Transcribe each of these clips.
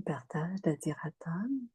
partage d'Adhiratam.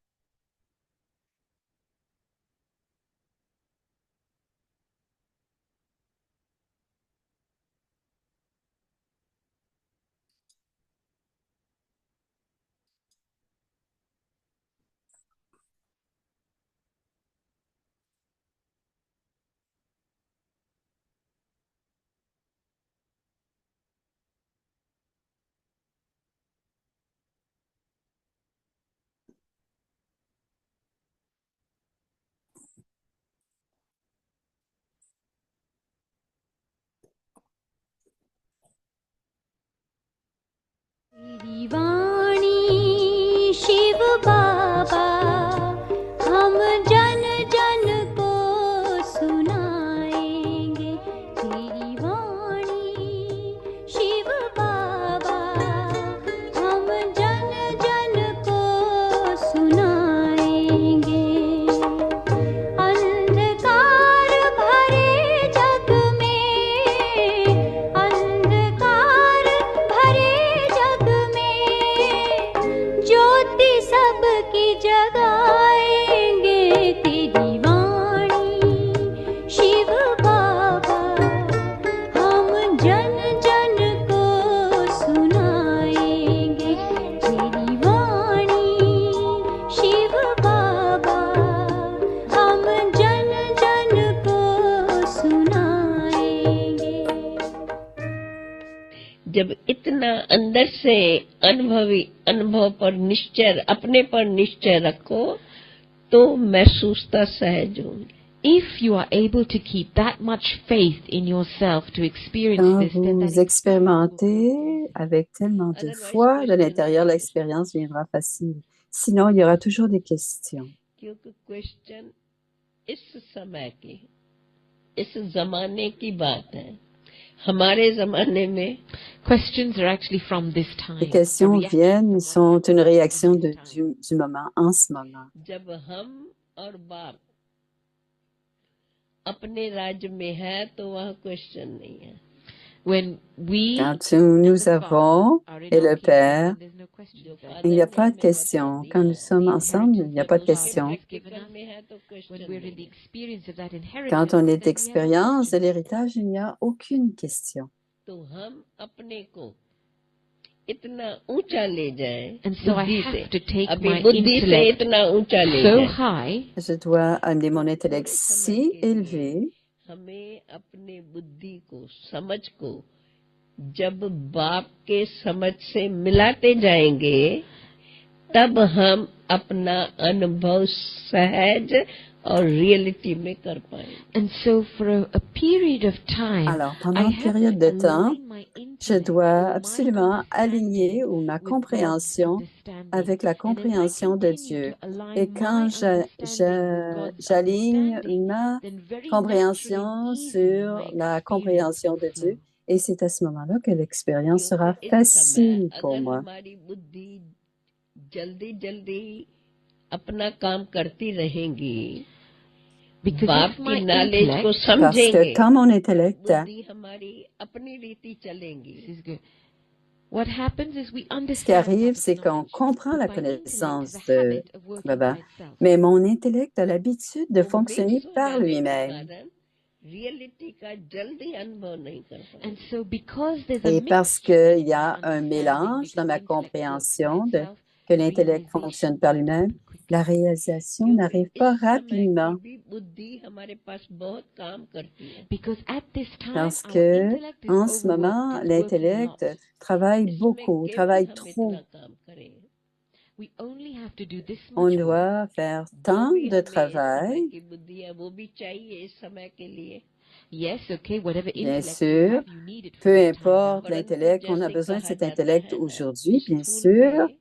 तेरी वाणी शिव बाबा हम जन जन को सुनाएंगे। तेरी वाणी शिव बाबा हम जन जन को सुनाएंगे। अंधकार भरे जग में, अंधकार भरे जग में ज्योति सबकी जगाएंगे। तेरी वाणी शिव बाबा हम जन जन को सुनाएंगे। तेरी वाणी शिव बाबा हम जन जन को सुनाएंगे। जब इतना अंदर से अनुभव पर निश्चय, अपने पर निश्चय रखो तो महसूसता सहज होंगे। If you are able to keep that much faith in yourself to experience Quand this, then vous that expérimentez avec tellement de foi de l'intérieur, l'expérience viendra facile. Sinon, il y aura toujours des questions. क्योंकि क्वेश्चन इस समय की, इस जमाने की बात है। हमारे जमाने में questions are actually from this time. Les questions A reaction viennent, from sont what une happened réaction at this time. du moment, en ce moment. जब हम और बाप अपने राज्य में है तो वह क्वेश्चन नहीं है। When we Quand and nous the Father avons are in et our le kingdom, Père, then there's no question जो there. il n'y a father pas ने de हमें बता questions. Quand nous दिया, sommes The ensemble, il n'y a inheritance pas that de the Father questions. has given practical us, में है तो question when we're in the नहीं है। experience of that Quand inheritance, on est then we have no expérience de question. l'héritage, il n'y a aucune question. तो हम अपने को इतना ऊंचा ले जाएं And so I बुद्धि have से, to take अभी my बुद्धि से intellect इतना ऊंचा ले so जाएं। high Je dois amener mon intellect थोड़े समय si के लिए élevé हमें अपने बुद्धि को, समझ को जब बाप के समझ से मिलाते जाएंगे तब हम अपना अनुभव सहज और रियलिटी में कर पाएंगे। And so for a period of time, Alors, I pendant une have période to de temps, align my je intellect dois or my absolument aligner understanding ou ma with God's compréhension understanding. avec la And as I compréhension de continue Dieu. to align Et my quand understanding with God's j'aligne understanding, ma then very naturally compréhension and easily sur my la experience compréhension de will flow. Dieu, et c'est à ce moment-là que l'expérience sera क्योंकि इस समय facile pour अगर moi. हमारी बुद्धि जल्दी जल्दी अपना काम करती रहेंगी, Because बाप if की my नॉलेज को intellect, Parce que समझेंगे, quand mon intellect बुद्धि हमारी अपनी रीति चलेंगी। this is good. What happens is we Ce qui understand arrive, Baba's c'est qu'on knowledge, comprend but la my intellect has connaissance a de habit of working Baba, by itself. mais mon intellect a l'habitude de वो fonctionner mix हो par जाने के lui-même. कारण रियलिटी का जल्दी अनुभव नहीं कर And पाएंगे। so because there's a Et parce mixture qu'il in y my a un understanding, mélange dans because ma intellect works by compréhension itself, que l'intellect realization fonctionne par doesn't lui-même, happen quickly. la réalisation क्योंकि n'arrive इस pas समय की rapidement. भी बुद्धि हमारे पास बहुत काम करती है। Because at this time, Parce our que intellect is en ce moment, overworked, it's working a lot. l'intellect travaille इसमें beaucoup, केवल travaille हम trop. इतना काम करें, We only have to do this On much work. doit faire जो tant भी de हमें इस समय travail. की बुद्धि है वो भी चाहिए इस समय के लिए, Yes, okay, whatever Bien intellect you sûr, have, you need it for peu this time now. importe परंतु l'intellect, on a जैसे besoin de कहा cet जाता intellect है ना, aujourd'hui, bien स्थूल sûr, में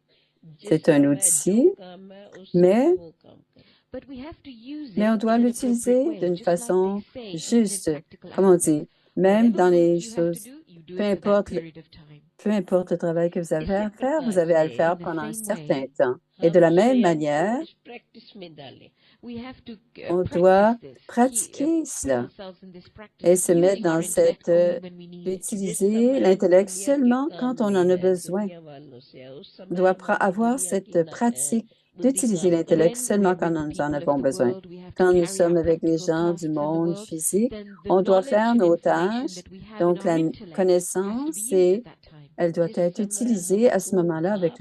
जिस c'est un समय जो outil, काम है उस mais, समय वो काम करें। But we have to use mais it on doit in an appropriate l'utiliser way, d'une just like façon they say, even in juste. practical Comme on aspects. dit, même Whatever dans work les you have to choses, do, you do peu it for that importe, period of time. peu importe le travail que vous avez इसी à faire, प्रकार vous avez à le से faire In the pendant un same certain way, temps. Et de हम la même स्वयं को manière, इस प्रैक्टिस में डालें. We have to on practice doit this, pratiquer put cela ourselves in this practice, et se mettre using our dans intellect cette, only when we need it. जिस utiliser समय हम l'intellect दुनिया के seulement काम quand on में en a है, besoin. दुनिया वालों से है, उस On समय doit हम avoir दुनिया की cette pratique बुद्धि d'utiliser काम l'intellect करें. When seulement we're quand with the nous en people of avons the besoin. world, we have to Quand nous carry our sommes avec les practical gens du tasks in the monde world, physique, then the on doit knowledge faire and nos information tâches. that we have in Donc, our la intellect has to be connaissance, used at that time. elle doit जिस être समय utilisée à ce हमको moment-là आप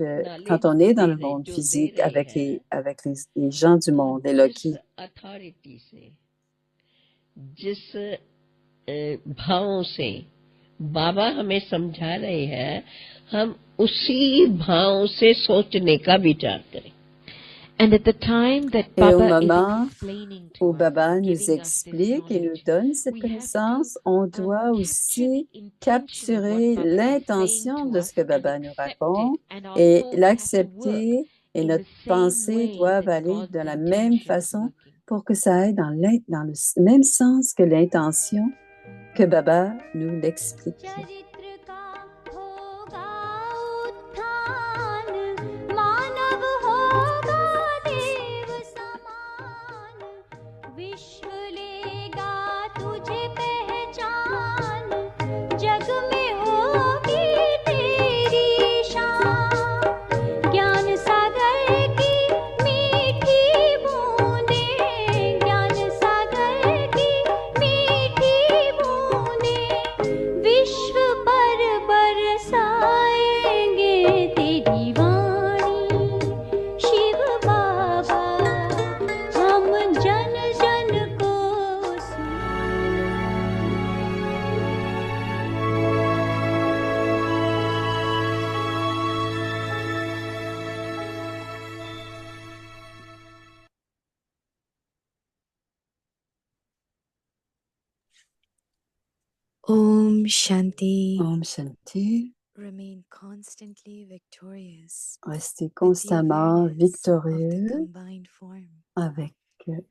quand knowledge on est dans दे le रहे monde जो दे physique रहे हैं, avec les gens du तो monde, les जिस Loki. अथॉरिटी से, जिस भावों से बाबा हमें समझा रहे हैं, हम उसी भाव से सोचने का विचार करें. And at the time that Et au Baba is moment explaining où to us Baba and nous giving us this explique et nous knowledge, donne cette we have to connaissance, on doit capture aussi the intention of capturer what Baba is saying l'intention to de us ce que and Baba nous accept it. raconte And our et thoughts have to work l'accepter et in notre the same pensée way doivent that aller God's de la même intention is façon working. pour que ça aille dans le même sens que l'intention que Baba nous l'explique. चरित्र का होगा उत्थान, मानव होगा देव समान, विश्व लेगा तुझे पहचान, जग में होगी तेरी शान. ज्ञान सागर की मीठी बूंदें, ज्ञान सागर की मीठी बूंदें, विश्व पर बरसाएंगे तेरी वाणी. शिव बाबा हम जन जन को Om Shanti. Om Shanti, Remain constantly victorious restez with the constamment awareness of the victorieux combined form. avec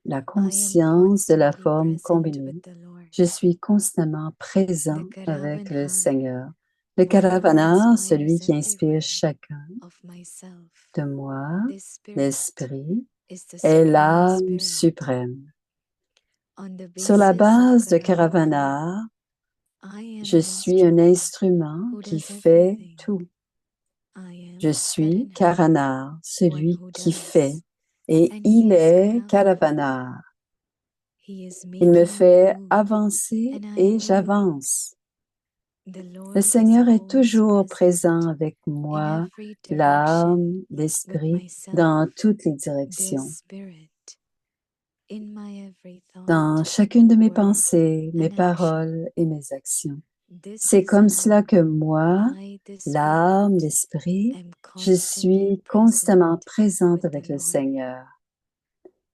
la I am conscience de la constantly forme present combinée. with the Lord. Je suis constamment présent The avec le Karavanan, Seigneur. Le one who Karavana, inspires celui qui every inspire one chacun of myself. de moi, This spirit l'Esprit, is the est Supreme l'âme Spirit. suprême. On the Sur la basis of base de Karavana, Karavana, I am je an suis un instrument instrument who qui does fait everything. tout. I am Je suis Karana, Karanar, one celui who qui does. fait, et And il he is est Karavana. Karavanar. He is Il me making me fait move, avancer and I et am moving. j'avance. The Lord Le is Seigneur est always toujours present présent avec in moi, every direction l'âme, with l'esprit, myself. dans toutes les This directions, spirit in my every dans thought, chacune de mes word, pensées, mes and action. paroles et mes actions. This C'est is comme how cela que moi, I, the l'âme, Spirit, l'esprit, am je constantly suis constamment present présente with avec the le Lord, Seigneur.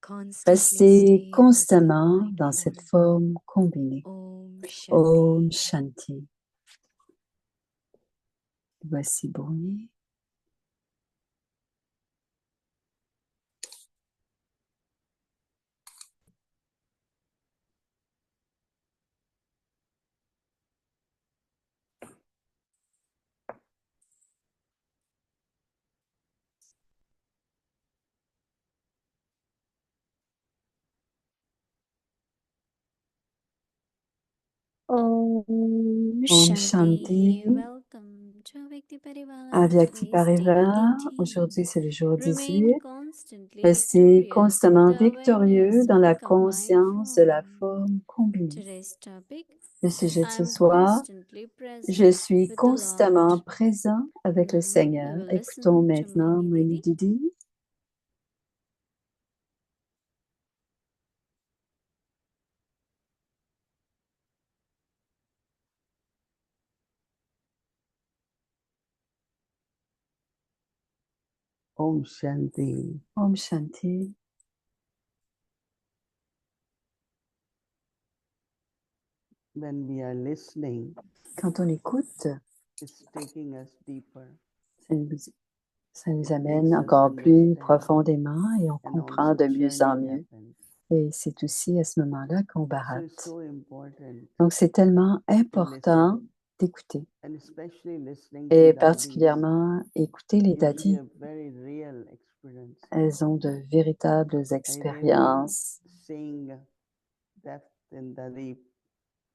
constantly Restez stay in this constamment combined dans cette form. forme combinée. Om Om Shanti. Shanti. Voici Bruni. Om Om Shanti. Shanti. Welcome to Vyakti Parivar. Avyakti Today's day Parivar. 18. Aujourd'hui, c'est le jour Remain 18. constantly Restez victorious with constamment the victorieux awareness dans of la the combined conscience de la form. forme combinée. Today's topic: Le sujet de I ce am soir, constantly je present suis with the constamment Lord. présent avec le Now Seigneur. we will Écoutons listen to maintenant Mohini Mohini Didi. Didi. Om Shanti. Om Shanti. When we are listening, Quand on écoute, it's taking us deeper. ça nous, ça nous It amène makes us encore plus understand, profondément et on and comprend also de mieux en churning mieux. happens. Et c'est aussi à ce moment-là qu'on So barate. it's so important Donc, c'est tellement to important listen, d'écouter. and especially listening to Et dadis, particulièrement écouter les usually dadis. a very real elles ont de véritables I remember expériences. seeing depth in the deep.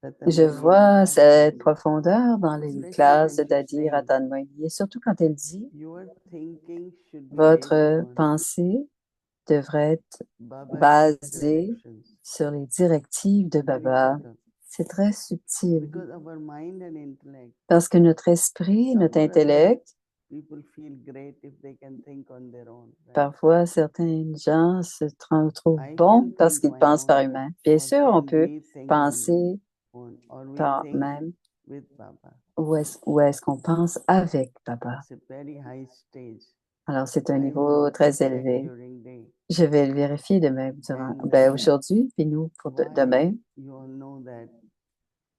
Je Ratanmani vois talks cette about, profondeur dans les especially classes when de she's Dadi saying, Ratanmani, et surtout quand elle dit your thinking should be based votre on pensée devrait être Baba's basée directions. sur les directives de Very Baba. subtle. C'est très subtil Because our mind and intellect, parce que notre esprit, notre somewhere or other, intellect, people feel great if they can think on their own. Right? parfois certains gens se trouvent I bons can parce think qu'ils my pensent par own, eux-mêmes. Bien or sûr, on can peut we think penser on, or we par think même with Baba. ou est-ce qu'on pense avec Baba. It's a very high stage. Alors, c'est un I niveau will très check élevé. during day. Je vais le vérifier demain, And aujourd'hui, puis nous pour why demain. you all know that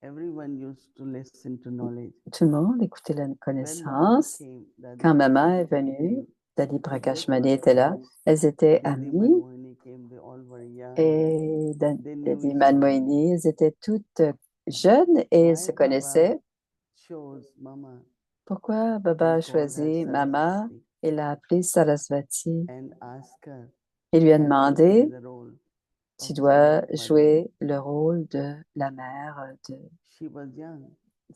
everyone used to listen to knowledge. Tout le monde écoutait la When Baba connaissance. came, Dadi Quand maman est Prakashmani venue, came, Dadi they both Prakashmani were était là. friends. Elles étaient Didi amies Manmohini came, they all were young. et They knew Dadi each other. Manmohini, elles étaient toutes jeunes et elles Why se Baba connaissaient. chose Mama Pourquoi Baba a and called her choisi Mama Saraswati et l'a appelée Sarasvati and asked her, et lui a have to play demandé, the role tu of dois Jagat Mother. jouer le rôle de la mère She was young.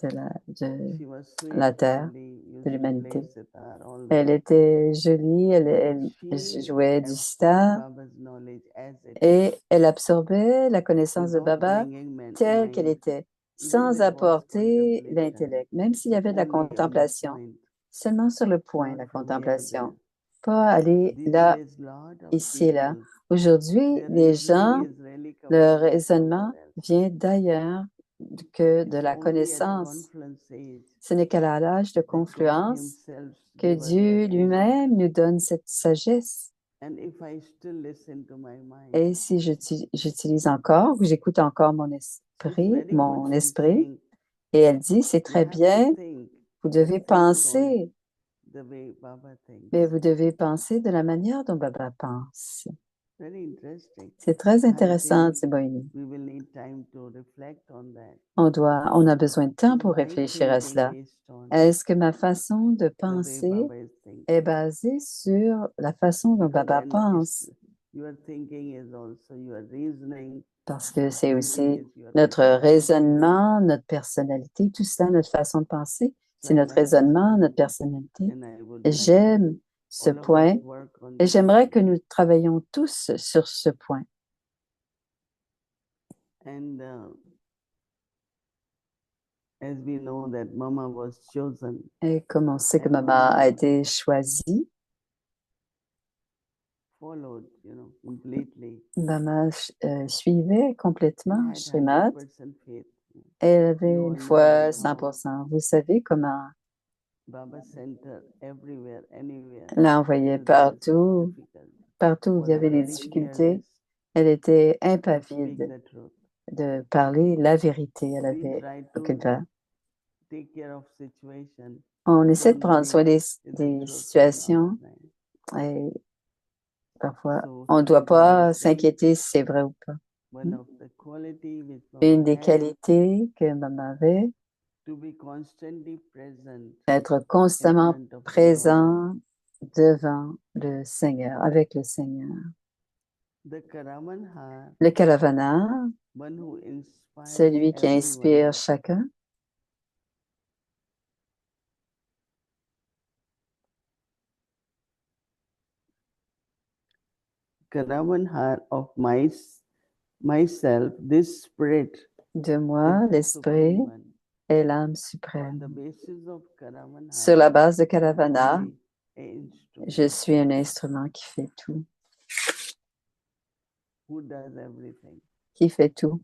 de de She was sweet, la terre, lovely, de used to play l'humanité. sitar, all Elle that. était jolie, elle She jouait du absorbed sitar Baba's knowledge as it is, et elle absorbait la connaissance de without Baba bringing telle qu'elle mind, était, even sans there was apporter contemplation, l'intellect, même s'il y but avait de la only on the contemplation, point, seulement sur le point, not la from here to there. contemplation, pas aller These là, days, lot of ici et là. people, Aujourd'hui, their les reasoning gens, is really coming leur from raisonnement somewhere else. vient d'ailleurs que de It's la only at connaissance. confluence age Ce n'est qu'à l'âge de that God confluence Himself que gave us Dieu that wisdom. lui-même nous donne cette sagesse. And if I still listen to my mind, Et si j'utilise encore, ou j'écoute encore mon she's esprit, very good. mon She's esprit, saying et elle dit, c'est you très have to bien, think, vous but devez think on penser, the way Baba mais thinks. vous devez penser de la manière dont Baba pense. Very interesting. C'est très I intéressant, think Tsiboyini. we will need time to reflect on that. On a besoin de temps Is pour my réfléchir à thinking cela. based on Est-ce que ma façon de the way penser Baba is thinking? est basée sur la façon dont Because Baba then pense? your thinking is also your reasoning. Parce que c'est Thinking aussi is your notre personality. raisonnement, notre personnalité, tout cela, notre façon de penser. So C'est I notre like this raisonnement, point, notre personnalité. and I would Et like j'aime ce all of us point work on et this j'aimerais que point. nous travaillions tous sur ce point. And as we know that Mama was chosen, Et comme on sait que and Maman a Mama été choisie, followed, completely. Maman suivait She complètement had Srimad. 100% faith. Elle avait You une all know foi how 100%. Vous savez comment Baba sent her everywhere, anywhere, l'envoyer where there was partout, difficult. partout où il y Was avait des very difficultés. fearless Elle était to speak impavide the truth. de parler la vérité. Elle We avait try aucune to peur. take care of situation. On essaie de Don't prendre soin worry, the des truth will come situations out, right? et parfois So on ne doit today Baba pas is saying s'inquiéter si c'est vrai ou pas. one of the quality which Une Baba des had qualités que maman avait, to be constantly present être in constamment front of the Lord. présent devant le Seigneur, avec le Seigneur. The Karamanhar, Le Karavana, one who inspires celui qui everyone. inspire chacun, Karamanhar of myself, this spirit de is moi, the l'esprit supreme one. est l'âme On the suprême. basis of Karamanhar, Sur la base de I am Karavana, only an je instrument suis un instrument qui fait tout. who does everything. Qui fait tout.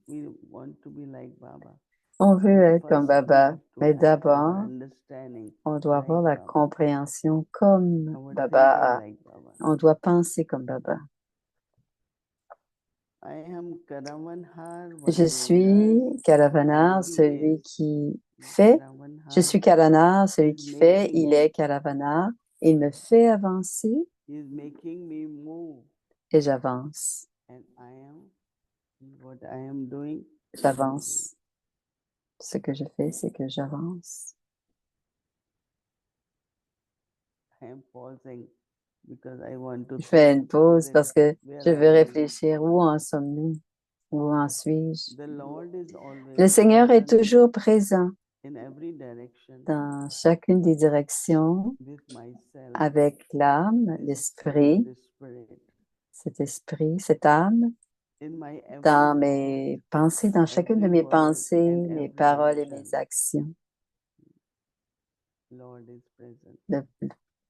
We want to be like Baba. On veut être comme First, we Baba, have to mais have our d'abord, understanding on doit avoir like la Baba, compréhension comme our Baba thinking a. like Baba. On doit penser comme Baba. I am Karamanhar, Je one who suis does. Karavanar, He celui is qui fait. Je Karamanhar. suis Karavanar, celui He's qui fait. making Il me. est Karavanar. Il me fait avancer He's making me move. et j'avance. And what I am doing. J'avance. Ce que je fais, c'est que j'avance. I am pausing because I want to Je fais think une pause where, parce que where je am veux I? réfléchir où en sommes-nous, où en suis-je. The Lord is Le always Seigneur est present toujours présent in every direction dans chacune des directions with myself, avec l'âme, this soul, l'esprit, this spirit, cet esprit, cette âme, in my dans every mes pensées, dans chacune de every mes word pensées, and mes every paroles et action. mes actions. Lord is present. Le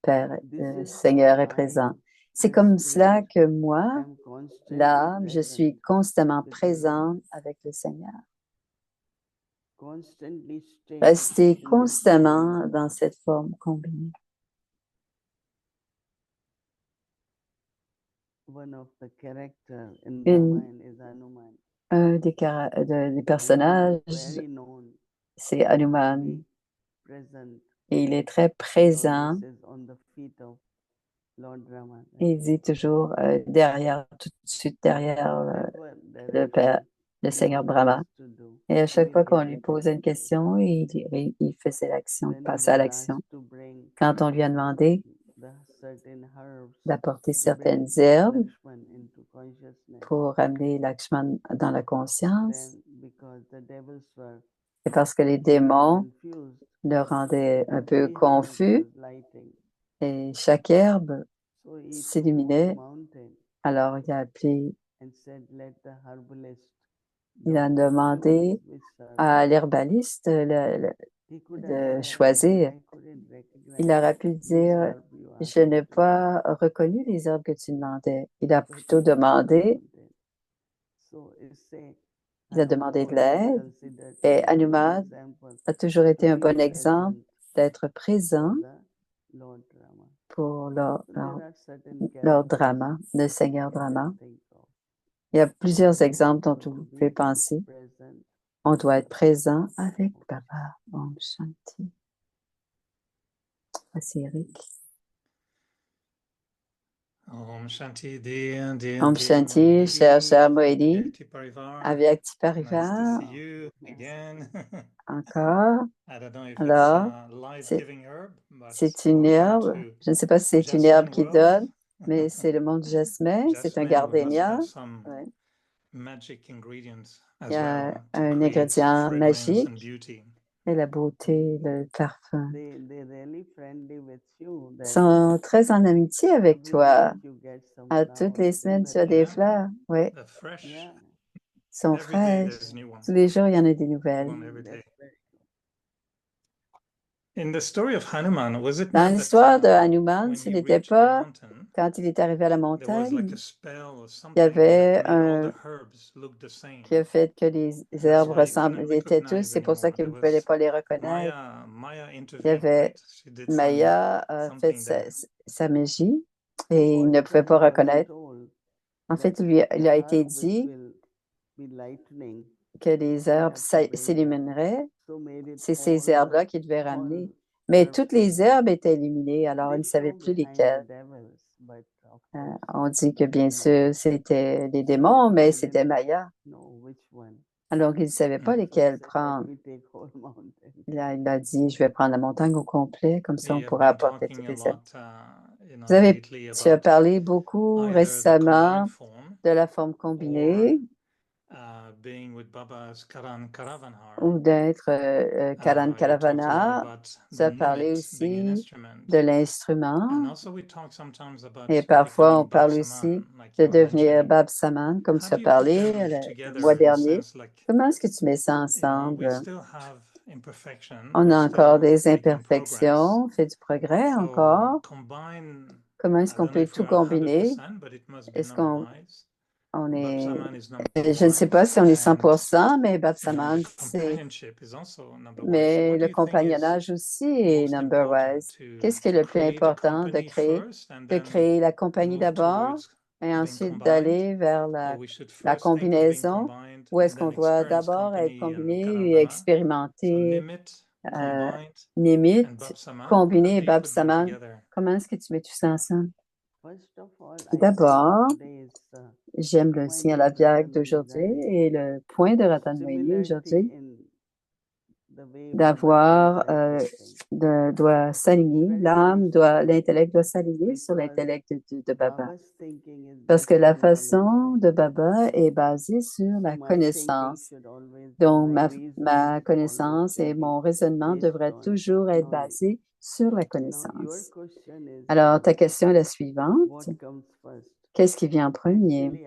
Père, This le is Seigneur how est présent. I, C'est the comme spirit, cela que moi, am constantly l'âme, je present suis constamment with the Lord, présente avec le Seigneur. constantly stay Rester in this constamment combined dans cette forme combinée. one of the character in Une, Ramayana is Hanuman. un des And he personnages, is very known c'est to Hanuman. be present. Et il est très He présent. always is on the feet of Lord Rama. Et il dit toujours derrière, tout de suite derrière Whatever le Père, direction le he Seigneur wants Brahma. us to do, Et à chaque fois qu'on lui immediately posait une present. question, il faisait l'action, When he passait à was l'action. asked to bring Quand on lui a demandé the certain herbs d'apporter to bring certaines herbes Lakshman into consciousness, pour ramener Lakshman dans la conscience, then because the devils were c'est parce que les démons confused, le rendaient un peu every herb confus was lighting. et chaque herbe So he took to the s'illuminait. mountain Alors il a appelé, and said, let the herbalist, il a doctor, demandé choose which herb. à l'herbaliste He could have de said, choisir. I couldn't recognize Il aurait pu which dire, herb you je asked n'ai me to pas reconnu les herbes que tu demandais. Il a So he plutôt took to the demandé, mountain. So it say, il a Hanuman demandé de always l'aide. considered to Et be a good Hanuman example a toujours été to un be bon exemple present d'être for présent the Lord Rama. pour So there are certain leur characters drama, le Seigneur we can drama. think of. Il y a plusieurs So, exemples dont so vous to pouvez be penser. present. On doit être présent avec Papa. Om Shanti. Merci Eric. Om Shanti, dear, dear, Om dear Shanti, cher Mohidi, Moedi, Bhakti Parivar. avec Nice to Parivar, see you again. encore. I don't know if it's Alors, a c'est life-giving herb, but c'est une welcome herbe. to Je ne sais pas si c'est une herbe Jasmine qui world. donne, mais c'est le monde du jasmin. C'est un Jasmine must gardénia. have some Ouais. magic ingredients Il as y a well to un create ingrédient fragrance and magique beauty. et la beauté, le parfum. They really friendly with you. Ils That sont très en amitié avec every toi. week you get some À toutes flowers. les Isn't semaines, that tu as des Yeah, fleurs. Oui, they're fresh. yeah, ils sont Every day fraîches. there's a new one. Tous les jours, il y en a des New nouvelles. one every day. that's very In the story of Hanuman, was it Dans not that l'histoire de Hanuman, when ce he n'était reached the pas mountain, quand il est arrivé à la there was like montagne a spell or il y something avait that made all the herbs look the same? qui a fait que les That's herbes why he couldn't ressemblent, ils étaient tous, recognize c'est pour ça anymore. qu'il There ne fallait was pas les reconnaître. Maya Il y intervened, avait right? She did Maya a fait something there. sa magie So et il what ne pouvait pas he was reconnaître. told En that fait, il the a été herb which dit will be lightning, que les you herbes have to bring that. s'illumineraient. So made it C'est all ces the herbes-là qu'il devait all ramener. Mais herbs toutes were les good. herbes étaient illuminées, alors il ne They savait show plus behind the lesquelles. devils, but of course On dit que bien it's Maya. sûr, c'était les So démons, mais they c'était didn't Maya. know which one. Alors il ne savait pas Mm. So he lesquelles said, let prendre. me take whole mountain. Il a dit, je vais prendre la montagne au complet, comme ça on You have pourra been apporter talking toutes a les herbes. lot, Vous avez, lately tu as about parlé beaucoup either the récemment combined form de la forme or combinée being with Baba's Karan Karavanhar. ou d'être Karan You talked a lot Karavana. about Tu the as parlé nimit being an aussi instrument. de And l'instrument also we talk sometimes about et parfois on becoming parle Babsaman, aussi like de you were devenir mentioning. Bab Saman, comme How tu as do you put parlé them le together mois in the dernier. sense like, Comment est-ce que tu mets ça we ensemble? still have imperfection, On we're a still encore des making progress. imperfections, on fait du progrès So encore. combine, Comment est-ce I qu'on don't know peut if tout we're combiner? 100%, but it must be Est-ce qu'on number-wise. on est... Babsaman is number Je ne sais pas wise, si on est and 100%, mais the Babsaman, c'est... companionship is also number wise. So Mais what do le you think is compagnonnage aussi est most number important wise. to Qu'est-ce qui est le plus create a important de company first and then créer la compagnie move d'abord towards et being ensuite combined, d'aller vers or we should la first think of being combinaison? combined Ou est-ce and qu'on then doit experience d'abord être company and combiné et Karavana? So expérimenter Nimit, euh, combined, Nimit, and Babsaman. How combiné et do you put them Babsaman? together? Comment est-ce que tu mets tout ça ensemble? First of all, I think D'abord, today's j'aime le signe à la point of Viag Ratan d'aujourd'hui Moini et le point de Ratan Moini similarity aujourd'hui. in d'avoir, doit s'aligner, l'intellect doit s'aligner sur l'intellect de Baba. Parce que la façon de Baba est basée sur la connaissance. Donc, ma connaissance et mon raisonnement devraient toujours être basés sur la connaissance. Alors, ta question est la suivante. Qu'est-ce qui vient en premier?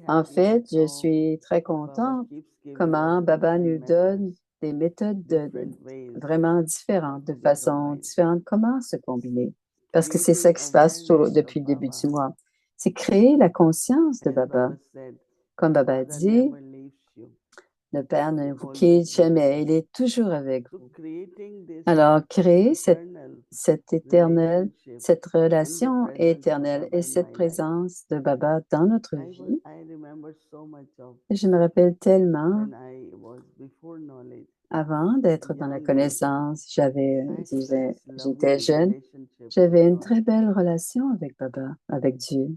En fait, je suis très contente comment Baba nous donne des méthodes vraiment différentes, de façon différente, comment se combiner. Parce que c'est ça qui se passe depuis le début du mois. C'est créer la conscience de Baba. Comme Baba dit, le Père ne vous quitte jamais, il est toujours avec vous. Alors, créer cette relation éternelle et cette présence de Baba dans notre vie. Et je me rappelle tellement, avant d'être dans la connaissance, j'étais jeune, j'avais une très belle relation avec Baba, avec Dieu.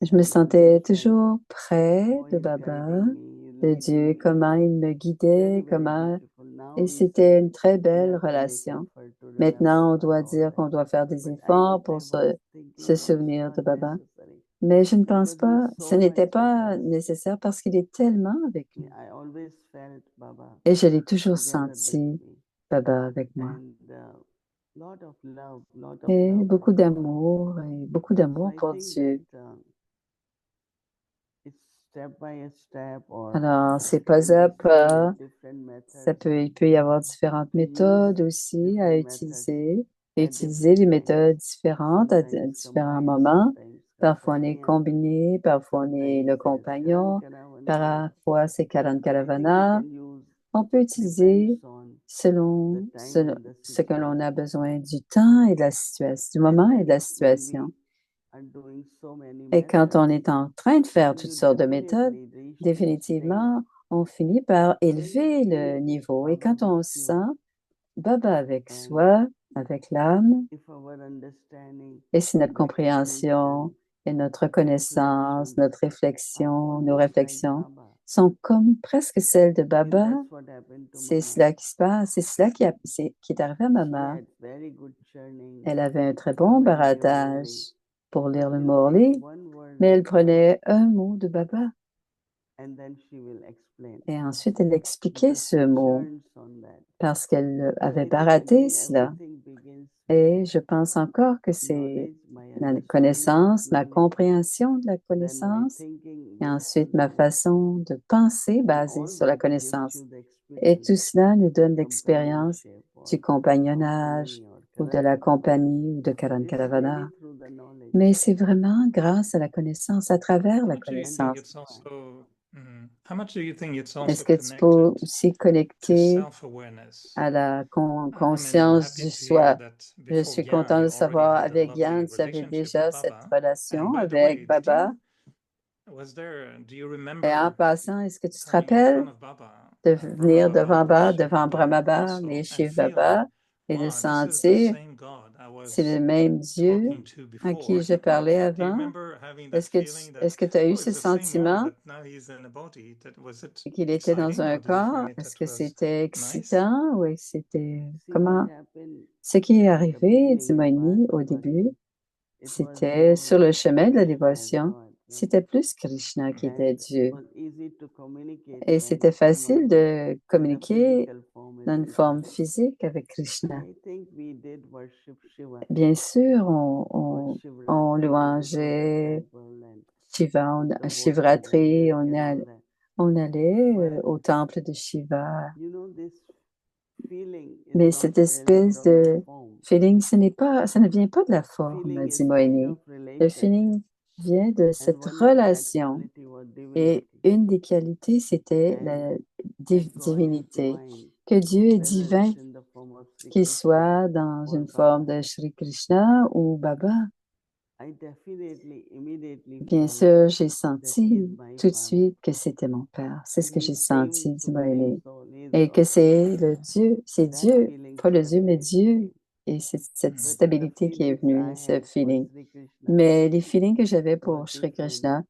Je me sentais toujours près de Baba, de Dieu, comment il me guidait, et c'était une très belle relation. Maintenant, on doit dire qu'on doit faire des efforts pour se souvenir de Baba. Mais je ne pense pas, ce n'était pas nécessaire parce qu'il est tellement avec nous. Et je l'ai toujours senti, Baba, avec moi. Et beaucoup d'amour pour Dieu. Alors, c'est pas à pas. Il peut y avoir différentes méthodes aussi à utiliser. Utiliser des méthodes différentes à différents moments. Parfois, on est combiné, parfois, on est le compagnon, parfois, c'est Karan Karavana. On peut utiliser selon ce que l'on a besoin du temps et de la situation, du moment et de la situation. Et quand on est en train de faire toutes sortes de méthodes, définitivement, on finit par élever le niveau. Et quand on sent Baba avec soi, avec l'âme, et si notre compréhension et notre connaissance, notre réflexion, nos réflexions sont comme presque celles de Baba, c'est cela qui se passe, c'est cela qui est arrivé à Maman. Elle avait un très bon baratage pour lire le Morli, mais elle prenait un mot de Baba. Et ensuite, elle expliquait ce mot parce qu'elle avait baraté cela. Et je pense encore que c'est la connaissance, ma compréhension de la connaissance, et ensuite ma façon de penser basée sur la connaissance. Et tout cela nous donne l'expérience du compagnonnage ou de la compagnie ou de Karan Karavana. Mais c'est vraiment grâce à la connaissance, à travers la connaissance. Est-ce que tu peux aussi connecter à la conscience du soi? Je suis contente de savoir, avec Yann, tu avais déjà cette relation avec Baba. Et en passant, est-ce que tu te rappelles de venir devant Brahma, les Shiv Baba, et de sentir c'est le même Dieu à qui je parlais avant? Est-ce que tu as eu ce sentiment qu'il était dans un corps? Est-ce que c'était excitant ou c'était comment? Ce qui est arrivé, Dimoni, au début, c'était sur le chemin de la dévotion. C'était plus Krishna qui était Dieu. Et c'était facile de communiquer dans une forme physique avec Krishna. Bien sûr, on louangeait Shiva, Shivratri, on allait au temple de Shiva. Mais cette espèce de feeling, ça ne vient pas de la forme, dit Moini. Le feeling vient de cette relation. Et une des qualités, c'était la divinité. Que Dieu est divin, qu'il soit dans une forme de Sri Krishna ou Baba. Bien sûr, j'ai senti tout de suite que c'était mon Père. C'est ce que j'ai senti, dit Moïse. Et que c'est Dieu, pas le Dieu, mais Dieu. Et c'est cette stabilité qui est venue, ce feeling. Mais les feelings que j'avais pour Sri Krishna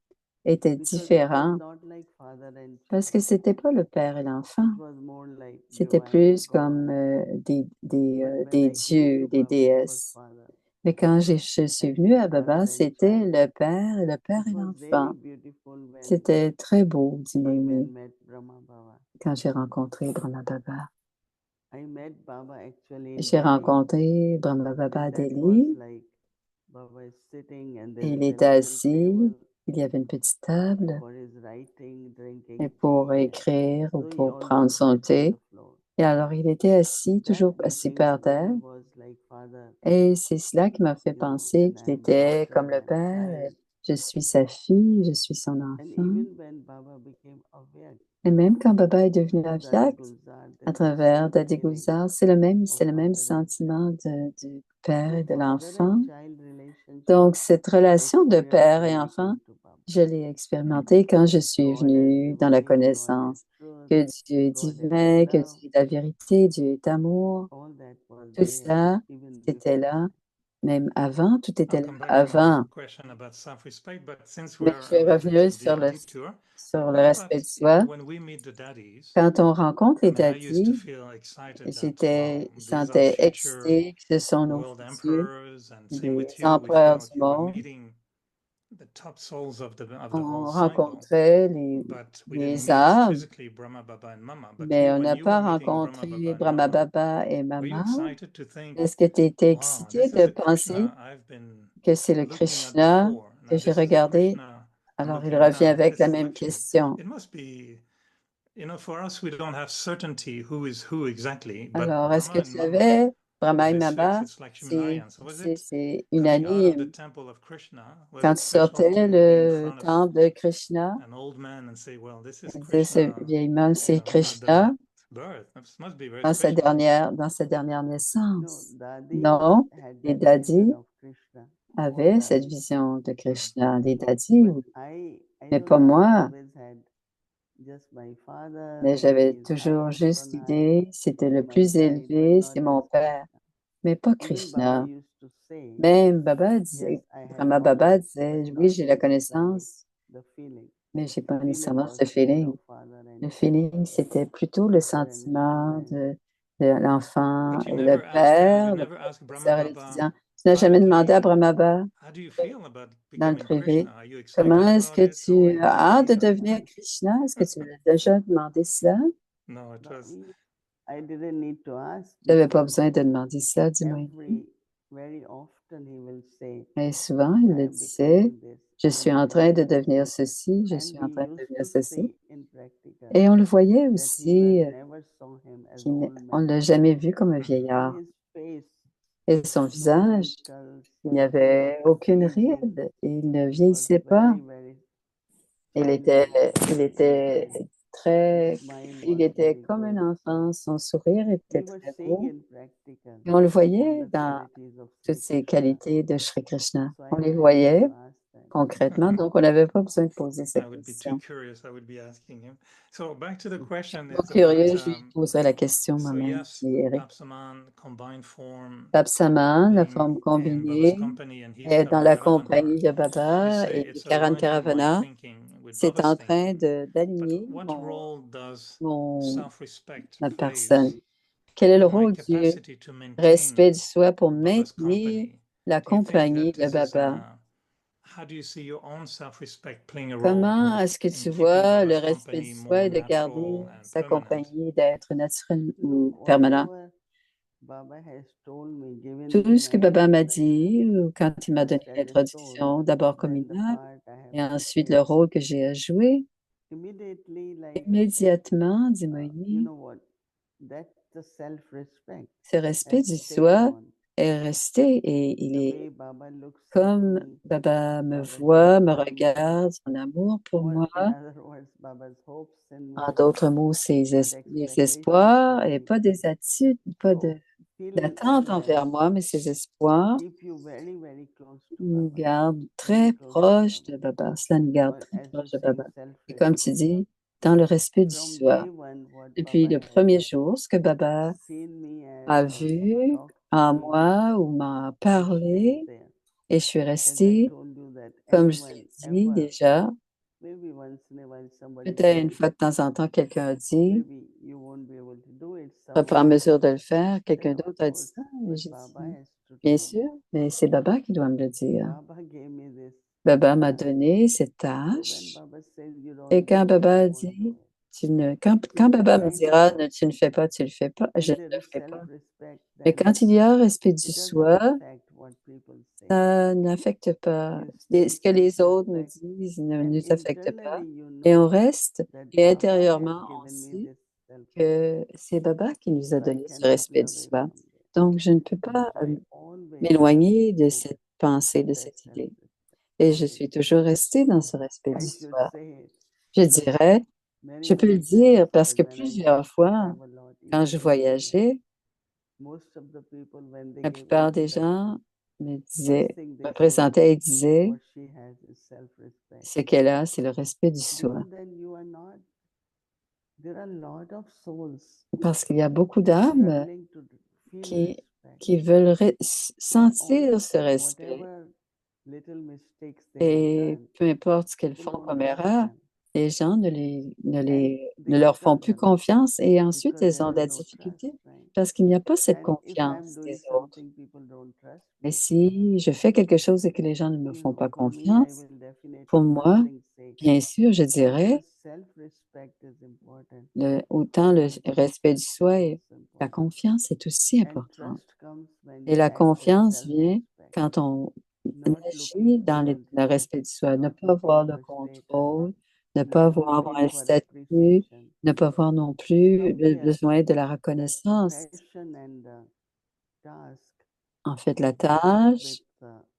était because it was différent not like father and parce que child. c'était pas le père et l'enfant. It was more like C'était divine plus God. comme But when des I came dieux, to des Baba, it was déesses. father Mais quand je suis and venue à brother Baba, and c'était child. le père et It was l'enfant. very beautiful when C'était très beau, dit came Moïni, and met Brahma Baba. quand j'ai rencontré Brahma Baba. I met Baba actually in J'ai Delhi, rencontré Brahma Baba à and that was Delhi like Baba is sitting and et there il is a était little assis. table Il y avait une petite table for his writing, drinking et pour tea. écrire ou So he pour always prendre son sat on thé. the floor. Et alors, il était assis, That toujours assis meeting par terre. really was like father, Et c'est cela qui m'a fait you know, penser and qu'il I'm était daughter comme le and père. child. Je suis sa fille, je suis son And enfant. even when Baba became aware Et même quand Baba est devenu through Dadi aviaque, Gulzar, à there is the travers same Dadi feeling Gulzar, c'est of le même father and sentiment child. du père So et de father and l'enfant. child relationship, Donc, cette I relation de experienced père when et I enfant, came to Baba. je l'ai expérimentée quand je suis God as venue dans la divine, God is connaissance truth, que Dieu est God as divin, que love. Dieu est la vérité, Dieu est amour. All that was Tout there cela, even c'était before. là, même avant, tout était I'll là come back to my avant. question about self-respect, but since Mais we're je vais about revenir to sur detour, sur le what respect about de soi. when we meet the daddies? Quand on rencontre les I mean, I used to daddies, feel excited that, j'étais, wow, these are sentais future excitée que ce sont nos world futurs, emperors, and same des with you. We empereurs felt du you were monde. meeting the top souls of the whole On cycle, rencontrait but we didn't les meet âmes, physically Brahma, Baba, and Mama. But mais you, on when n'a you were pas meeting Brahma, Baba, rencontré and Brahma Mama, Baba et were you Mama. excited to think, Est-ce que tu étais wow, excité this is de the penser Krishna I've been que c'est le looking at Krishna before? que Now j'ai this is the regardé? Krishna I'm Alors, il looking revient now. avec This la is même actually, question. it must be, you know, for us, we don't have certainty who is who exactly, but Alors, est-ce que Brahma and tu Mama, savais, as Brahma et they say, Mama, it's Lakshmi Narayan. So was it c'est coming out of the unanime. temple of Krishna? Was Quand it tu special sortais to be in le front of temple de Krishna, an old man and say, well, this is il disait ce Krishna, vieil homme, you c'est know, at the Krishna birth? This must be very special. dans sa dernière No, naissance. Dadi Non, had les that vision daddies of Krishna, all avaient cette Dadis. vision de Krishna, les daddies, But I mais don't pas know, I moi. always had just my father, Mais maybe j'avais is toujours highest juste on high l'idée, c'était le on my plus side, but élevé, not c'est mon as père, Krishna. mais pas Even Baba Krishna. used to say, Même Baba yes, disait, I have Brahma Baba knowledge, disait, but oui, not j'ai la necessarily connaissance, the feeling. mais j'ai The pas feeling nécessairement was ce more feeling. of father and Le child, feeling, c'était plutôt le teacher and sentiment student. de l'enfant But you et le never ask, you père, le never ask Brahma professeur et Baba l'étudiant. Tu n'as jamais demandé à privately, Brahma Baba how do you feel about dans le becoming privé, Krishna? Are you comment excited est-ce about que it, or tu as hâte happy, de or devenir Krishna? Est-ce que tu l'as déjà demandé cela? no? It was I didn't need to ask Je n'avais pas because besoin de demander ça, dis-moi. very often he will say, Et souvent, il I le am disait, becoming this, je I suis am en train de becoming devenir this. ceci, je And suis we en train de used devenir to ceci. see in practical Et on le voyait that he aussi, never saw him as old on ne man. l'a jamais vu comme un And vieillard. his face, Et son no visage, wrinkles, il n'y no avait aucune aging, ride, et il ne was vieillissait pas. very Il friendly, était très, his smile il was était very comme good. un enfant, son sourire était We were très seeing beau. in practical Et on le all voyait the dans qualities of toutes Sri ces Krishna. qualités de Shri Krishna. So I On les never had voyait to ask that. concrètement, donc on n'avait pas besoin de poser I cette would be too question. curious. I would be asking him. So back to the question Trop is about curieux, je lui poserai la question so moi-même, yes, dit Eric. Tapsaman combined form Tapsaman, la being forme in Baba's combinée, company and he's est dans la Karan compagnie de You Baba say et it's du Karan aligning my Karavana. thinking with C'est Baba's en train thinking. But d'aligner what role does mon, self-respect ma plays personne. Quel est le in my rôle du capacity to respect maintain de soi pour Baba's maintenir company? la Do you think that compagnie de this is Baba? how do you see your own self-respect playing a role Comment est-ce que in tu keeping vois le Baba's respect de company soi more et de garder natural and sa permanent? compagnie, d'être naturel ou No, permanent? whatever Baba has told me, given Tout me ce que my Baba m'a introduction, dit ou quand il m'a donné first as a l'introduction, soul, d'abord comme then une the âme part I have et to ensuite play. le rôle que j'ai à jouer, Immediately, like, immédiatement, dit you Moïni, know what, that's the self-respect ce has respect du stayed soi on. est resté et il The est way Baba looks at comme me, Baba me Baba's voit, love me for me, regarde, son amour pour or moi, in other words, Baba's hopes in me, en d'autres mots, not les expectations espoirs from et me. pas des attitudes, pas So, feeling d'attente all that envers moi, mais ces espoirs keep you very, very close to nous Baba, gardent very très close to proches Baba. de Baba. Cela nous garde Or très as you proches de say, Baba. Et comme tu self-respect. dis, dans le respect du From soi. day one, what Depuis Baba le has premier jour, ce que Baba seen me as a or vu talked en to me, moi ou m'a I stayed parlé, there. et je suis As I restée, told you that comme je anyone l'ai dit ever déjà, maybe once in a while somebody Peut-être une says, fois de temps en temps, quelqu'un a dit, maybe you won't be able to do it. je ne serai pas en Someone mesure de le faire. said, Quelqu'un of d'autre a dit course, ça. Et but j'ai Baba dit, has to bien tell sûr, me. mais c'est Baba qui doit me le dire. Baba gave me this Baba m'a task. donné cette So when tâche. Baba says you Et don't quand do it, Baba you a won't do dit, it. quand It's a Baba me kind dira, of, tu ne fais pas, tu le fais pas, je when ne there le is ferai pas. self-respect, Mais then quand il y a respect du it doesn't soi, affect what people say. ça n'affecte pas. You Ce stay que les autres nous self-respect, disent ne and nous affecte pas. internally you Et on know reste, that et Baba has intérieurement, on given me sait this self-respect. que c'est Baba qui nous a So I donné ce cannot respect be du away soi. from this. Donc, je ne peux pas So I always have m'éloigner de stayed cette pensée, de with that cette idée. self-respect. Et je suis toujours restée dans ce respect I du should soi. say Je because dirais, many, je peux le many dire times parce that que when I used plusieurs to fois, travel a lot, quand even je in India, voyageais, most of the people when they la gave plupart des introduction, gens me first disaient, thing me they say, présentaient et disaient, what she has is self-respect. ce qu'elle a, c'est le respect du soi. Because then you are not, there are a lot of souls Parce qu'il y a beaucoup d'âmes struggling to feel qui, respect. qui veulent And sentir ce also respect. whatever little mistakes they have Et done, peu importe ce qu'elles people font don't comme trust erreur, them. les gens And ne they leur font become plus heavy confiance et ensuite because elles there ont de is la no trust, difficulté right? parce qu'il n'y a pas cette And if I'm confiance doing des autres. something, people don't trust Et me. si je fais quelque chose et que les gens ne me You font know, pas for me, I confiance, will definitely pour first moi, thing say, bien sûr, je whatever dirais, self-respect is important, autant le confidence respect du is soi et also la important. confiance est aussi And importante. trust comes when Et you la act with confiance vient self-respect, quand on not looking agit dans for le respect du soi, ne not pas looking avoir le for status, contrôle, ne pas not avoir looking un for statut, appreciation. ne pas avoir non It's plus not le there. besoin de la That reconnaissance. passion and task En fait, comes with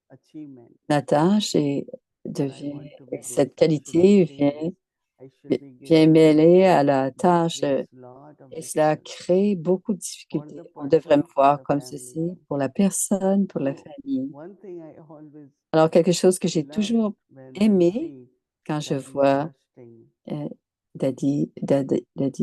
achievement. la tâche et That I devient, want to be et this, cette I should qualité achieve this, I should be vient given this. mêler à la That tâche brings lot of et cela difficulty crée beaucoup de for difficultés. the On devrait me person, for voir the comme family. ceci pour la personne, pour la So famille. one thing I always Alors, quelque chose que j'ai love toujours when I aimé see quand je Daddy vois trusting, Daddy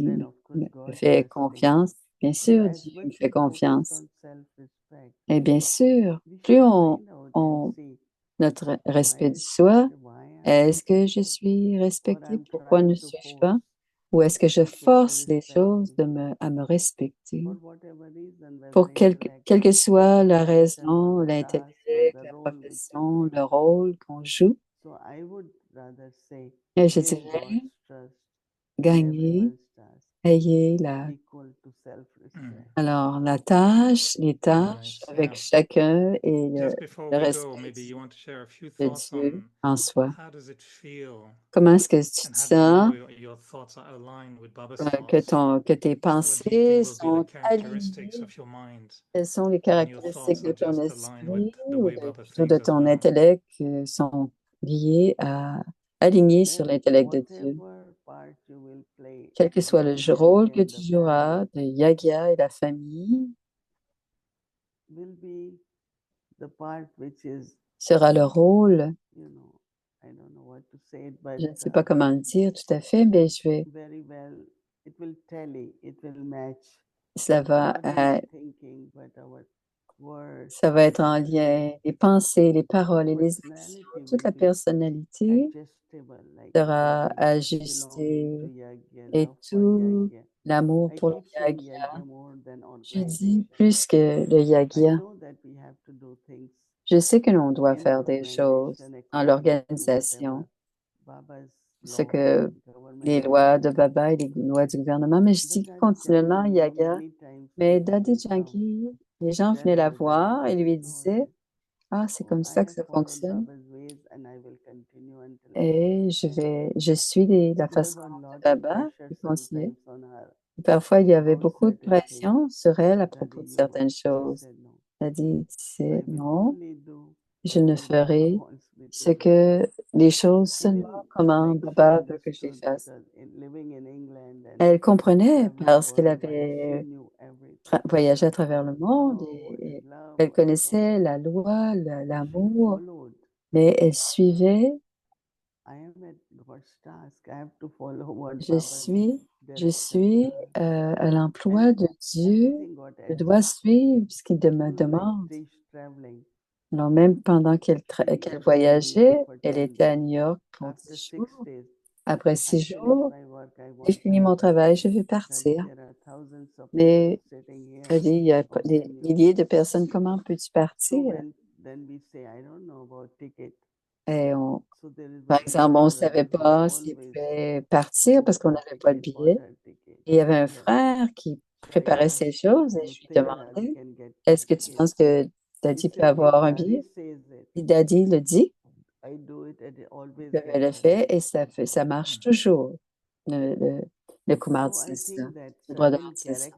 then me, of course me God fait trusting. confiance. Bien So sûr, as Dieu me much fait we focus confiance. on self-respect, Et bien sûr, we plus should find out and on see, notre am I respect du soi, respected? Why I'm est-ce que je respected? suis Or respectée? I'm Pourquoi ne trying to suis-je pas? force Ou est-ce que je people to force les respect choses me à me respecter? for whatever reason, Pour whether intellect, quelle que soit la profession, or raison, the task, or l'intellect, the la role which you profession, play. le rôle qu'on joue. So I would rather say, Et je gain dirais, God's trust and gagner, everyone's task ayez equal to self-respect. alors les Very tâches nice. avec Yeah. chacun et Just before le we go, respect maybe you want to share a few de thoughts Dieu on en soi. how does it feel Comment est-ce que tu and te how do you know sens your thoughts are aligned with Baba's que thoughts? que tes So what do you think pensées will be the sont characteristics alignées? of your mind Quelles sont les when your caractéristiques thoughts de are ton just aligned with esprit the ou way Baba plutôt de thinks as ton well? intellect sont liées alignés sur Then l'intellect de Dieu? whatever part you will play Quel que soit with le rôle Yagi que and tu the joueras family de Yagia et la famille, will be the part which is, sera le rôle, you know, I don't know what to say it, but je ne sais pas comment le dire tout à fait, mais very well, it will tally, it will match cela va, not only thinking, but our words, ça va être en lien, les pensées, les paroles et les actions, personality toute will la be personnalité adjustable, like sera belonging to ajustée Yagya, et love for tout Yagya. l'amour I pour le keep saying Yagya. Yagya more than Je dis organization. plus que le I Yagya. know that we have to do things Je sais que l'on doit in the faire des choses organization dans according to l'organisation, whatever Baba's ce law que and government les has lois de given. Baba et les lois du gouvernement, mais je But dis Daddy continuellement Janki, Yaga. many times Mais people Daddy will come, Janki, les gens tell venaient la her that, voir et lui oh, disaient, ah, c'est oh, comme I ça que have ça followed fonctionne. Baba's ways and I will continue until I Et je suis la there façon were a de lot of Baba pressure de continuer. sometimes on her Parfois, il y avait about beaucoup de certain things. pression sur elle à propos Daddy, de you must. certaines She choses. said no. Elle a dit, I will non, only do je ne what Baba ferai wants me to ce do. que les choses seulement Even comment like she Baba veut que je les understood fasse. because in living in England and Elle comprenait traveling parce qu'elle worldwide, she avait knew everything. voyagé à travers le monde Oh, what is et love? elle What is all? connaissait la loi, She l'amour, followed. mais elle suivait. I am at God's task. I have to follow what Je Baba's suis, je directions suis are. à l'emploi And de Dieu. everything got Je dois adjusted. suivre ce qu'il me Even like demande. Trish traveling. Alors, même pendant qu'elle voyageait, elle était à New York pour 10 jours. Après 6 jours, j'ai fini mon travail, je vais partir. Mais elle dit, il y a des milliers de personnes, comment peux-tu partir? Et par exemple, on ne savait pas s'il pouvait partir parce qu'on n'avait pas de billet. Et il y avait un frère qui préparait ces choses et je lui demandais, est-ce que tu penses que Daddy peut avoir un billet? Et Daddy le dit, je le fais et ça marche toujours, le coumardisme, le droit de l'artiste.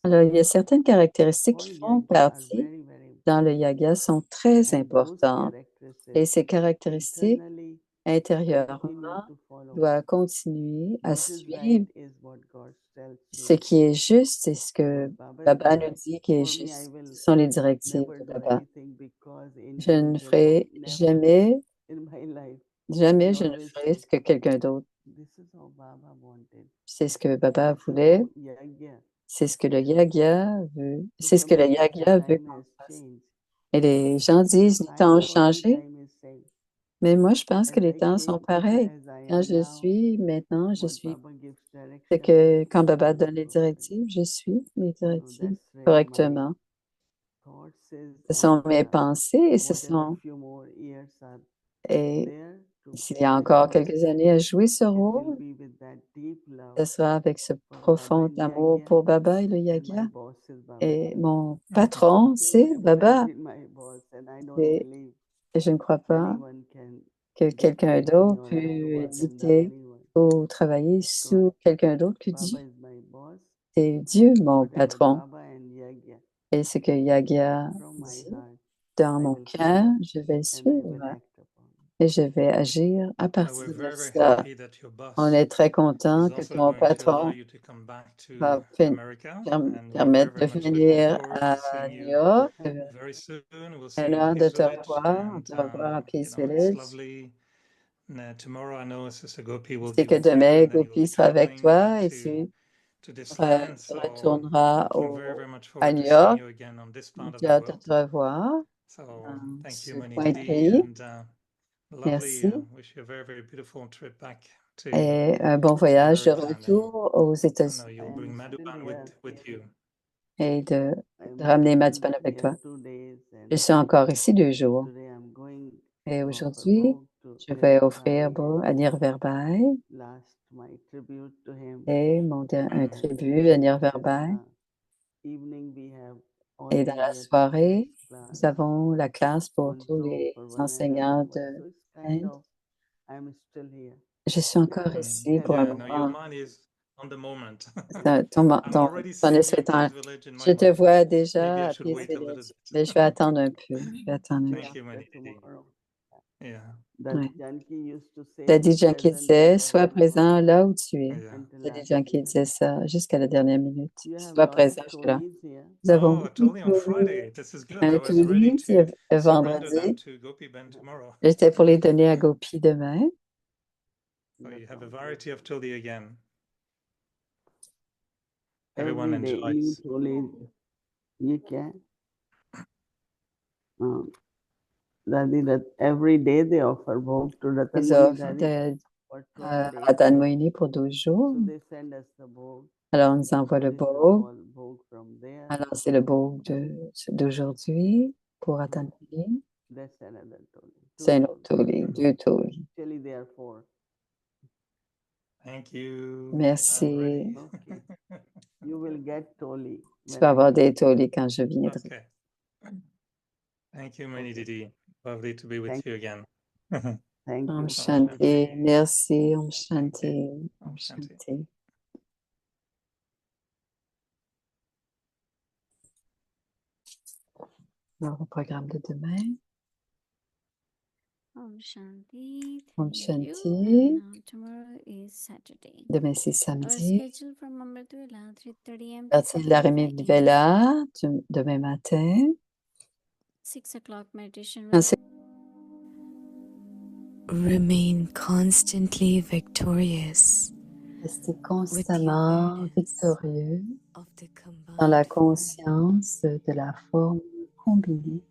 Alors, il y a certaines caractéristiques qui font partie dans le yoga sont très importantes et ces caractéristiques intérieurement doivent continuer à suivre ce qui est juste et ce que Baba nous dit qui est juste. Ce sont les directives de Baba. Je ne ferai jamais, jamais je ne ferai ce que quelqu'un d'autre. C'est ce que Baba voulait. C'est ce que le Yagya veut. C'est ce que le Yagya veut qu'on fasse. Et les gens disent, les temps ont changé. Mais moi, je pense que les temps sont pareils. Quand je suis maintenant, je suis ce que quand Baba donne les directives, je suis les directives correctement. Ce sont mes pensées et et s'il y a encore quelques années à jouer ce rôle, ce sera avec ce profond amour pour Baba et le Yaga. Et mon patron, c'est Baba. Et je ne crois pas que quelqu'un d'autre peut dicter ou travailler sous quelqu'un d'autre que Dieu. C'est Dieu, mon patron. Et ce que Yagya dit dans mon cœur, je vais le suivre et je vais agir à partir de ça. On est très content que ton patron va permettre de venir à New York. Un honneur de te revoir. On te revoir à Peace Village. C'est que demain, Gopi sera avec toi et tu retourneras à New York. J'ai hâte de te revoir ce coin de pays. Merci. Et un bon voyage de retour aux États-Unis et de ramener Madhuban avec toi. Je suis encore ici 2 jours. Et aujourd'hui, je vais offrir à Nirverbhai et un tribut à Nirverbhai. Et dans la soirée, nous avons la classe pour tous les enseignants de Inde. Je suis encore ici pour un moment. Ton esprit est je te vois déjà à Peace Village, mais je vais attendre un peu. Je vais attendre un peu. Ouais. Daddy Janki disait, sois présent là où tu es. Daddy Janki disait ça jusqu'à la dernière minute. Sois présent, je suis là. Nous avons beaucoup un Tuli, c'est vendredi. J'étais pour les donner à Gopi demain. Every day, every day they offer bhog to Ils offrent de Ratan Moini pour 12 jours. Alors, on nous envoie le bhog. Alors, c'est le bhog d'aujourd'hui pour Ratan Moini. C'est un autre Toli, 2 Toli. Merci. Tu vas avoir des Toli quand je viendrai. Thank you, Mani Didi. Lovely to be with you again. Om Shanti. Merci. Om Shanti. Om Shanti. Alors, au programme de demain. Om Shanti. Om Shanti. Tomorrow is Saturday. Demain, c'est samedi. Schedule from Amritwila, 3:30 a.m. Partir de la Vela demain matin. 6 o'clock meditation. Remain constantly victorious. Restez constamment victorieux dans la conscience de la forme combinée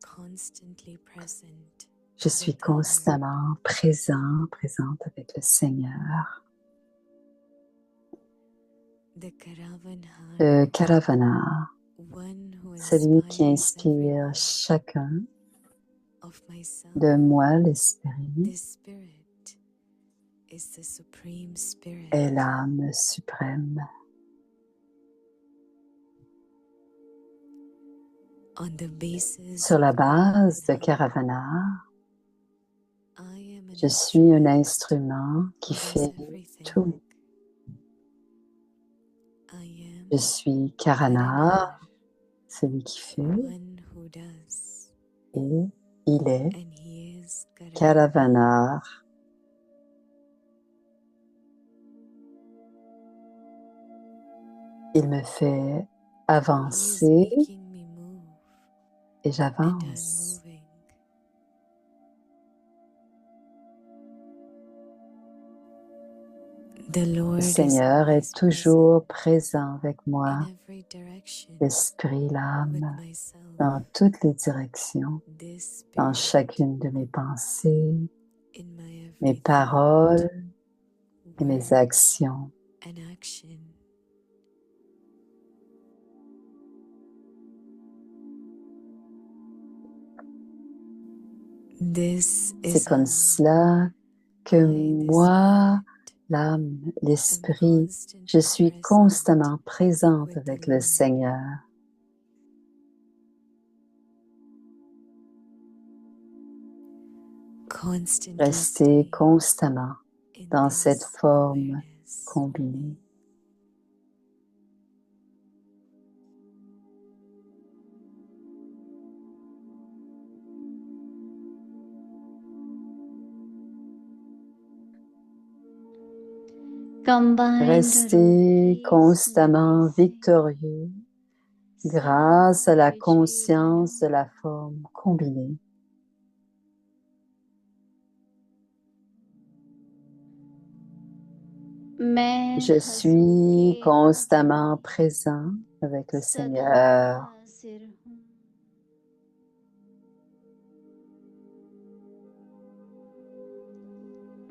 constantly present Je suis constamment présente avec le Seigneur. the Karavana, Le Karavana, one who celui qui inspires every inspire chacun of myself. de moi, l'Esprit, This spirit is the supreme spirit. est l'âme suprême. On the basis Sur la of base de Karavana, Karavana, I am an je suis un instrument instrument qui who does fait everything. tout. I am Je suis Karana, celui qui the fait, one who does, et il est and he is Karavana. Karavanar. Il me fait He is avancer making me move, et and I'm j'avance. moving. The Lord Le is Seigneur always est toujours présent avec present moi, in every direction l'Esprit, with l'âme, myself. dans toutes les directions, This dans spirit chacune de mes pensées, in my mes every paroles thought, et mes word, actions. and action. This C'est is comme how cela que I, the moi, spirit, l'âme, am l'Esprit, je constantly suis present constamment présente with the avec le Lord. Seigneur. Constantly Restez staying constamment in dans cette this forme awareness. combinée. combined Restez रूप constamment से victorieux grâce à la conscience de la forme combinée. मैं Je suis constamment présent avec le Seigneur. हाजिर हूँ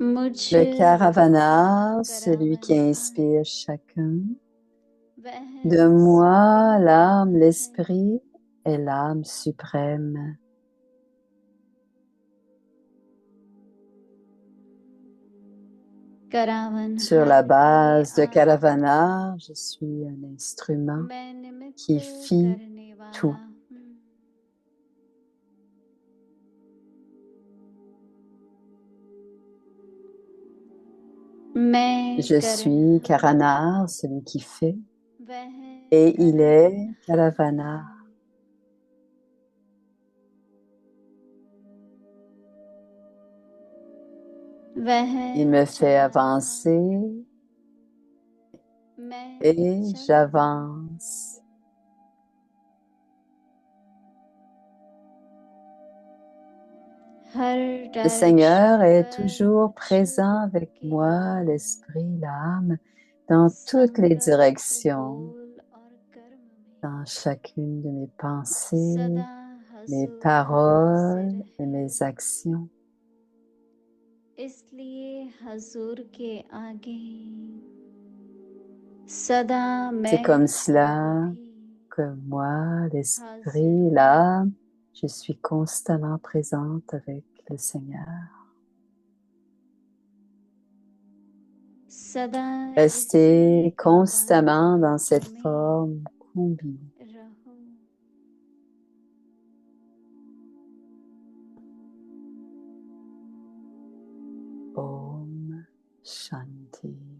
मुझ Le Karavana, celui qui Karavana, inspire chacun. वह De moi, spirit l'âme, है l'esprit est l'âme suprême. Karavana Sur la के base de आगे Karavana, je suis un instrument मैं निमित्त qui fit करने वाला tout. हूँ मैं Je suis करना Karana, celui qui fait, वह et il est करना Karavana. वह Il me fait चला avancer मैं et चला j'avance. हर Le Seigneur direction est पर toujours मुझ présent avec के moi, l'esprit, l'âme, dans toutes les संगत, directions, बोल और कर्म में dans chacune de mes pensées, सदा mes हजूर paroles हाजिर et है mes actions. इसलिए हजूर के आगे सदा C'est मैं comme cela भी que moi, हाजिर l'esprit, हूँ l'âme, je suis constamment présente avec le Seigneur. सदा Restez इसी constamment dans कंबन cette में forme combinée. रहो Om Shanti.